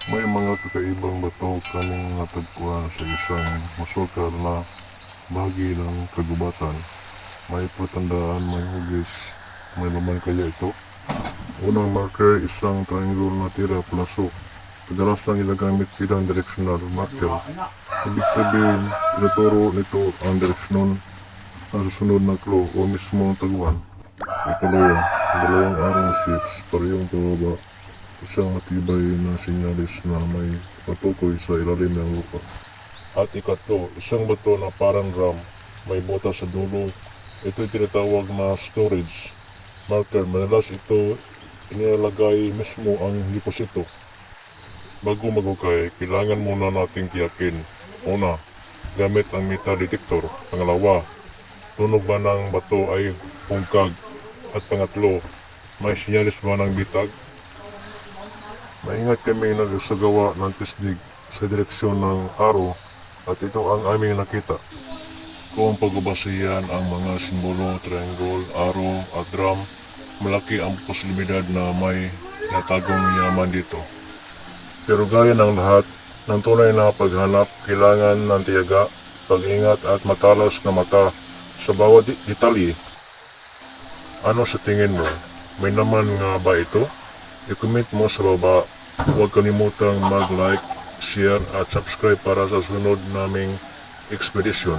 May mga kakaibang bato kaming natagpuan sa isang masukal na bahagi ng kagubatan. May patandaan, may hugis, may laman kaya ito? Unang marker, isang triangle na tira plasok. Kadalasang ginagamit bilang directional marker. Ibig sabihin, tinuturo nito ang direksyon ang susunod na clue o mismo ang taguan. Ikalawa, dalawang arrow sheets, parehong pababa. Isang matibay na sinyalis na may patukoy sa ilalim ng lupa. At ikatlo, isang bato na parang drum, may butas sa dulo. Ito'y tinatawag na storage marker. Madalas ito inilalagay mismo ang deposito. Bago maghukay, kailangan muna nating tiyakin. Una, gamit ang metal detector. Pangalawa, tunog ba ng bato ay hungkag? At pangatlo, may sinyalis ba ng bitag? Maingat kami nagsagawa ng tisdig sa direksyon ng araw at ito ang aming nakita. Kung pagbabasihan ang mga simbolo, triangle, arrow at drum, malaki ang posibilidad na may natagong yaman dito. Pero gaya ng lahat, ng tunay na paghanap, kailangan ng tiyaga, pag-ingat at matalas na mata sa bawat detalye. Ano sa tingin mo? May naman nga ba ito? I-comment mo sa baba. Huwag kalimutang mag-like, share at subscribe para sa sunod naming expedition.